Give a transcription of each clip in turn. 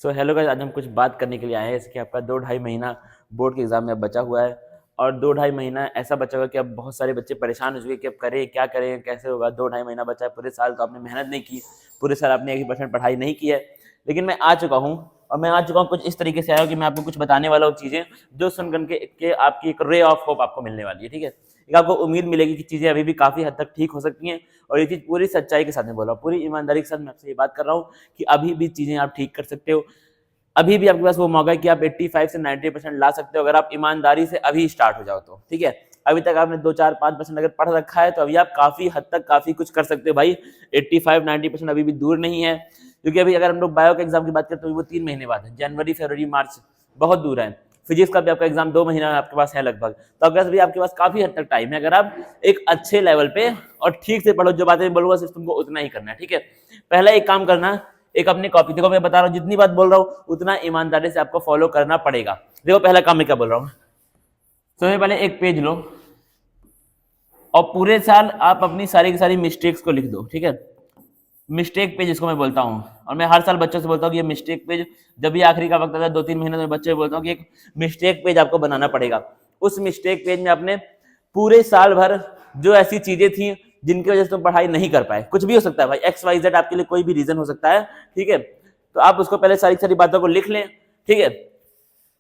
So hello guys, आज हम कुछ बात करने के लिए आए हैं। जैसे कि आपका 2-2.5 महीना बोर्ड के एग्जाम में अब बचा हुआ है और 2-2.5 महीना ऐसा बचा हुआ है कि अब बहुत सारे बच्चे परेशान हो चुके हैं कि अब करें क्या करें, कैसे होगा। 2-2.5 महीना बचा है, पूरे साल तो आपने मेहनत नहीं की, पूरे साल आपने 1% पढ़ाई नहीं की है। लेकिन मैं आ चुका हूँ और मैं आ चुका हूँ कुछ इस तरीके से आया हूँ कि मैं आपको कुछ बताने वाला हूँ चीज़ें जो सुन के आपकी एक रे ऑफ होप आपको मिलने वाली है। ठीक है, एक आपको उम्मीद मिलेगी कि चीज़ें अभी भी काफ़ी हद तक ठीक हो सकती हैं। और ये चीज़ पूरी सच्चाई के साथ में बोल रहा हूँ, पूरी ईमानदारी के साथ मैं आपसे ये बात कर रहा हूँ कि अभी भी चीज़ें आप ठीक कर सकते हो। अभी भी आपके पास वो मौका है कि आप 85 से 90% ला सकते हो अगर आप ईमानदारी से अभी स्टार्ट हो जाओ तो। ठीक है, अभी तक आपने 2-4-5% अगर पढ़ रखा है तो अभी आप काफी हद तक काफी कुछ कर सकते हो भाई। 85-90% अभी भी दूर नहीं है, क्योंकि अभी अगर हम लोग बायो के एग्जाम की बात करें तो वो 3 महीने बाद है, जनवरी फरवरी मार्च, बहुत दूर है। फिजिक्स का भी आपका एग्जाम 2 महीना आपके पास है लगभग, तो अगर भी आपके पास काफी हद तक टाइम है अगर आप एक अच्छे लेवल पे और ठीक से पढ़ो। जो बातें मैं बोलूंगा सिर्फ तुमको उतना ही करना है। ठीक है, पहला एक काम करना, एक अपनी कॉपी, देखो मैं बता रहा हूँ जितनी बात बोल रहा हूँ उतना ईमानदारी से आपको फॉलो करना पड़ेगा। देखो पहला काम मैं क्या बोल रहा हूँ, सबसे पहले एक पेज लो और पूरे साल आप अपनी सारी की सारी मिस्टेक्स को लिख दो। ठीक है, मिस्टेक पेज इसको मैं बोलता हूँ, और मैं हर साल बच्चों से बोलता हूँ कि ये मिस्टेक पेज जब भी आखिरी का वक्त आता है 2-3 महीने में बच्चे बोलता हूँ कि एक मिस्टेक पेज आपको बनाना पड़ेगा। उस मिस्टेक पेज में आपने पूरे साल भर जो ऐसी चीजें थी जिनकी वजह से तुम पढ़ाई नहीं कर पाए, कुछ भी हो सकता है भाई, XYZ आपके लिए कोई भी रीजन हो सकता है। ठीक है, तो आप उसको पहले सारी सारी बातों को लिख लें। ठीक है,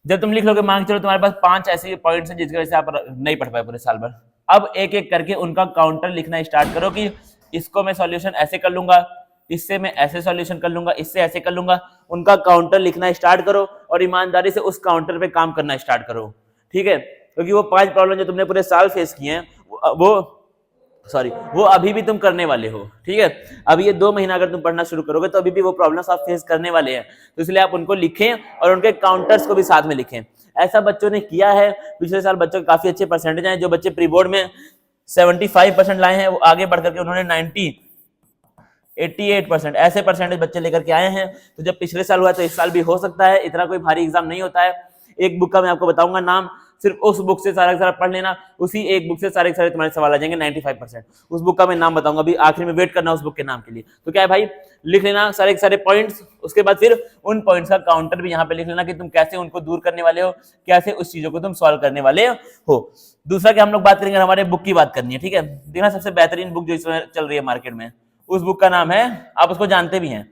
जब तुम लिख लोगे, मान के चलो तुम्हारे पास 5 ऐसे पॉइंट्स हैं जिसकी वजह से आप नहीं पढ़ पाए पूरे साल भर। अब एक एक करके उनका काउंटर लिखना स्टार्ट करो कि इसको मैं सॉल्यूशन ऐसे कर लूंगा, इससे मैं ऐसे सॉल्यूशन कर लूंगा, इससे ऐसे कर लूंगा। उनका काउंटर लिखना स्टार्ट करो और ईमानदारी से उस काउंटर पे काम करना स्टार्ट करो। ठीक है, क्योंकि वो 5 प्रॉब्लम जो तुमने पूरे साल फेस किए हैं वो अभी भी तुम करने वाले हो। ठीक है, अभी ये 2 महीना अगर तुम पढ़ना शुरू करोगे तो अभी भी वो प्रॉब्लम्स आप फेस करने वाले हैं, तो इसलिए आप उनको लिखें और उनके काउंटर्स को भी साथ में लिखें। ऐसा बच्चों ने किया है, पिछले साल बच्चों के काफी अच्छे परसेंटेज आए। जो बच्चे प्री बोर्ड में 75% लाए हैं वो आगे बढ़ करके उन्होंने 88% ऐसे परसेंटेज बच्चे लेकर के आए हैं। तो जब पिछले साल हुआ तो इस साल भी हो सकता है, इतना कोई भारी एग्जाम नहीं होता है। एक बुक का मैं आपको बताऊंगा नाम, सिर्फ उस बुक से सारा सारा पढ़ लेना, उसी एक बुक से सारे सारे तुम्हारे सवाल आ जाएंगे 95%। उस बुक का मैं नाम बताऊंगा, अभी आखिर में वेट करना उस बुक के नाम के लिए। तो क्या है भाई, लिख लेना सारे सारे पॉइंट्स, उसके बाद फिर उन पॉइंट्स का काउंटर भी यहाँ पे लिख लेना कि तुम कैसे उनको दूर करने वाले हो, कैसे उस चीजों को तुम सॉल्व करने वाले हो। दूसरा कि हम लोग बात करेंगे, हमारे बुक की बात करनी है। ठीक है, देखना सबसे बेहतरीन बुक जो इस समय चल रही है मार्केट में, उस बुक का नाम है, आप उसको जानते भी हैं,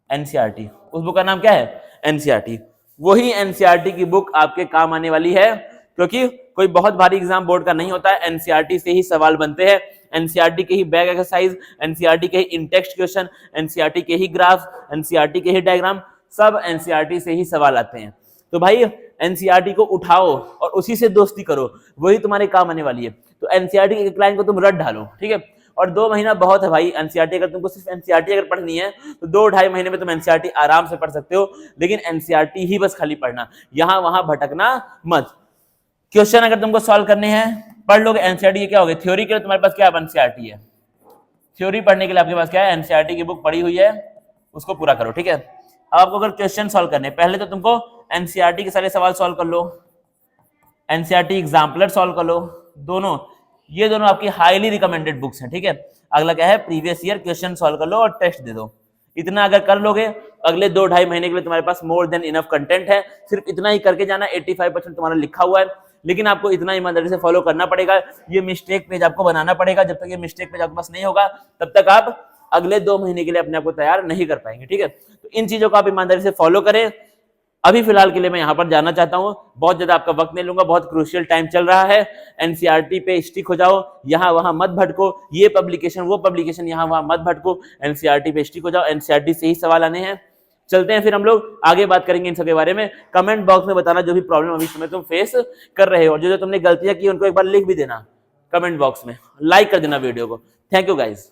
एनसीईआरटी। उस बुक का नाम क्या है, एनसीईआरटी। वही एनसीईआरटी की बुक आपके काम आने वाली है, क्योंकि कोई बहुत भारी एग्जाम बोर्ड का नहीं होता है, एनसीईआरटी से ही सवाल बनते हैं। एनसीईआरटी के ही बैक एक्सरसाइज, एनसीईआरटी के ही इन टेक्स्ट क्वेश्चन, एनसीईआरटी के ही ग्राफ, एनसीईआरटी के ही डायग्राम, सब एनसीईआरटी से ही सवाल आते हैं। तो भाई एनसीईआरटी को उठाओ और उसी से दोस्ती करो, वही तुम्हारे काम आने वाली है। तो एनसीईआरटी के एक लाइन को तुम रट डालो। ठीक है, और 2 महीना बहुत है भाई एनसीईआरटी, अगर तुमको सिर्फ एनसीईआरटी अगर पढ़नी है तो 2-2.5 महीने में तुम एनसीईआरटी आराम से पढ़ सकते हो। लेकिन एनसीईआरटी ही बस खाली पढ़ना, यहां वहां भटकना मत। क्वेश्चन अगर तुमको सॉल्व करने हैं पढ़ लोगे, एनसीईआरटी क्या हो गया, थ्योरी के लिए तुम्हारे पास क्या है, एनसीईआरटी है। थ्योरी पढ़ने के लिए आपके पास क्या है, एनसीईआरटी की बुक पढ़ी हुई है, उसको पूरा करो। ठीक है, अब आपको अगर क्वेश्चन सॉल्व करने, पहले तो तुमको एनसीईआरटी के सारे सवाल सॉल्व कर लो, एनसीईआरटी एग्जाम्पलर सॉल्व कर लो, ये दोनों आपकी हाईली रिकमेंडेड बुक्स हैं। ठीक है, अगला क्या है, प्रीवियस ईयर क्वेश्चन सॉल्व कर लो और टेस्ट दे दो। इतना अगर कर लोगे, अगले 2-2.5 महीने के लिए तुम्हारे पास मोर देन इनफ कंटेंट है। सिर्फ इतना ही करके जाना, 85% तुम्हारा लिखा हुआ है। लेकिन आपको इतना ईमानदारी से फॉलो करना पड़ेगा, ये मिस्टेक पेज आपको बनाना पड़ेगा। जब तक ये मिस्टेक पेज आपके पास नहीं होगा तब तक आप अगले 2 महीने के लिए अपने आप को तैयार नहीं कर पाएंगे। ठीक है, तो इन चीजों को आप ईमानदारी से फॉलो करें। अभी फिलहाल के लिए मैं यहाँ पर जाना चाहता हूँ, बहुत ज्यादा आपका वक्त नहीं लूंगा, बहुत क्रूशियल टाइम चल रहा है। एनसीईआरटी पे स्टिक हो जाओ, यहाँ वहां मत भटको, ये पब्लिकेशन वो पब्लिकेशन यहाँ वहां मत भटको, एनसीईआरटी पे स्टिक हो जाओ, एनसीईआरटी से ही सवाल आने हैं। चलते हैं फिर हम लोग आगे बात करेंगे इन सब के बारे में। कमेंट बॉक्स में बताना जो भी प्रॉब्लम अभी समय तुम फेस कर रहे हो, और जो तुमने गलतियां की उनको एक बार लिख भी देना कमेंट बॉक्स में, लाइक कर देना वीडियो को। Thank you guys.